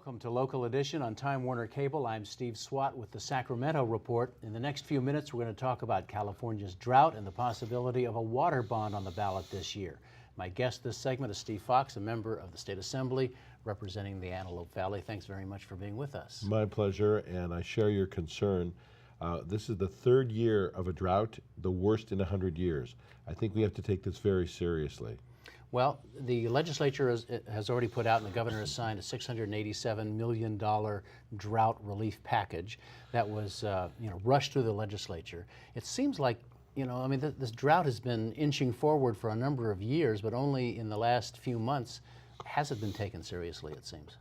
Welcome to Local Edition on Time Warner Cable. I'm Steve Swatt with the Sacramento Report. In the next few minutes, we're going to talk about California's drought and the possibility of a water bond on the ballot this year. My guest this segment is Steve Fox, a member of the State Assembly representing the Antelope Valley. Thanks very much for being with us. My pleasure, and I share your concern. This is the third year of a drought, the worst in 100 years. I think we have to take this very seriously. Well, the legislature has already put out, and the governor has signed, a $687 million drought relief package that was rushed through the legislature. It seems like, this drought has been inching forward for a number of years, but only in the last few months has it been taken seriously, it seems.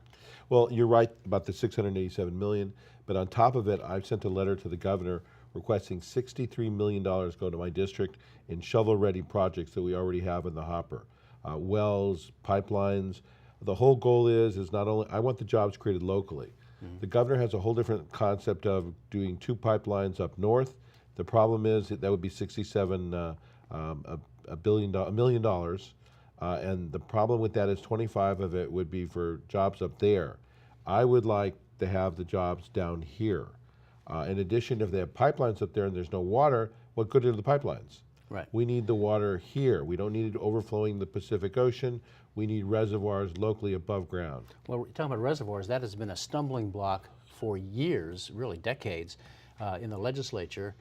Well, you're right about the $687 million, but on top of it, I've sent a letter to the governor requesting $63 million go to my district in shovel-ready projects that we already have in the hopper. Wells, pipelines. The whole goal is not only, I want the jobs created locally. The governor has a whole different concept of doing 2 pipelines up north. The problem is that would be $67 million. And the problem with that is 25 of it would be for jobs up there. I would like to have the jobs down here. In addition, if they have pipelines up there and there's no water, what good are the pipelines? Right. We need the water here. We don't need it overflowing the Pacific Ocean. We need reservoirs locally above ground. Well, we're talking about reservoirs. That has been a stumbling block for years, really decades, in the legislature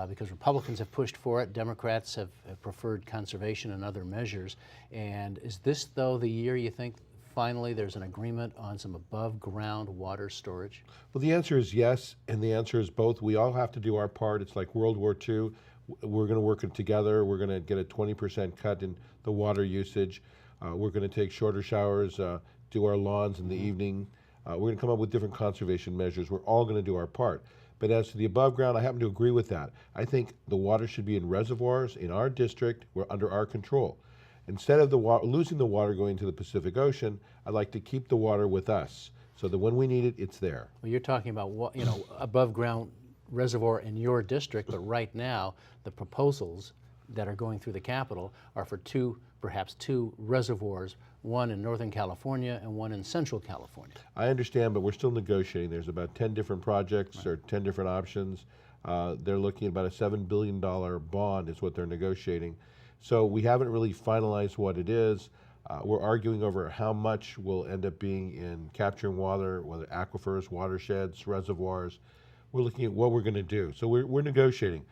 because Republicans have pushed for it. Democrats have preferred conservation and other measures. And is this, though, the year you think finally there's an agreement on some above ground water storage? Well, the answer is yes, and the answer is both. We all have to do our part. It's like World War II. We're going to work it together. We're going to get a 20% cut in the water usage. We're going to take shorter showers, do our lawns in the evening. We're going to come up with different conservation measures. We're all going to do our part. But as to the above ground, I happen to agree with that. I think the water should be in reservoirs in our district. We're under our control. Instead of losing the water going to the Pacific Ocean, I'd like to keep the water with us so that when we need it, it's there. Well, you're talking about above ground reservoir in your district, but right now the proposals that are going through the Capitol are for perhaps two reservoirs, one in Northern California and one in Central California. I understand, but we're still negotiating. There's about 10 different projects or 10 different options. They're looking at about a $7 billion bond is what they're negotiating. So we haven't really finalized what it is. We're arguing over how much will end up being in capturing water, whether aquifers, watersheds, reservoirs. We're looking at what we're going to do. So we're negotiating.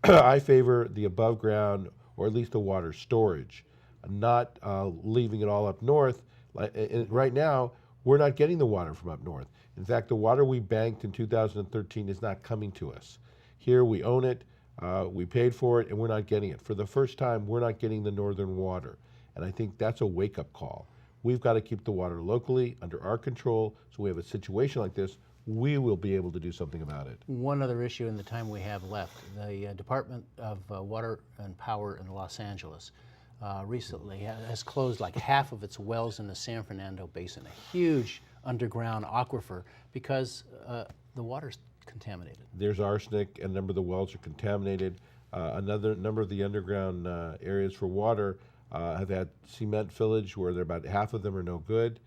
I favor the above ground, or at least the water storage, not leaving it all up north. Right now, we're not getting the water from up north. In fact, the water we banked in 2013 is not coming to us. Here we own it, we paid for it, and we're not getting it. For the first time, we're not getting the northern water. And I think that's a wake-up call. We've got to keep the water locally, under our control, so we have a situation like this, we will be able to do something about it. One other issue in the time we have left, the Department of Water and Power in Los Angeles recently has closed like half of its wells in the San Fernando Basin, a huge underground aquifer, because the water's contaminated. There's arsenic, and a number of the wells are contaminated. Another number of the underground areas for water have had cement fillage where about half of them are no good.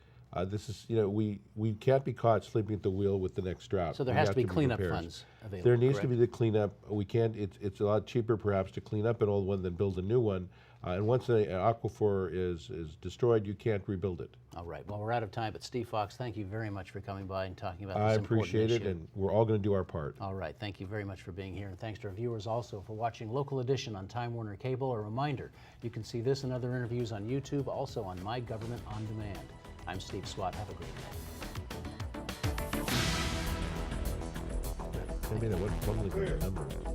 This is, we can't be caught sleeping at the wheel with the next drought. So there has to be cleanup funds available. There needs correct? to be the cleanup. We can't, it's a lot cheaper perhaps to clean up an old one than build a new one. And once an aquifer is destroyed, you can't rebuild it. All right, well, we're out of time, but Steve Fox, thank you very much for coming by and talking about this important issue. I appreciate it, and we're all going to do our part. All right, thank you very much for being here, and thanks to our viewers also for watching Local Edition on Time Warner Cable. A reminder, you can see this and other interviews on YouTube, also on My Government on Demand. I'm Steve Swatt. Have a great day. I mean, what was the number?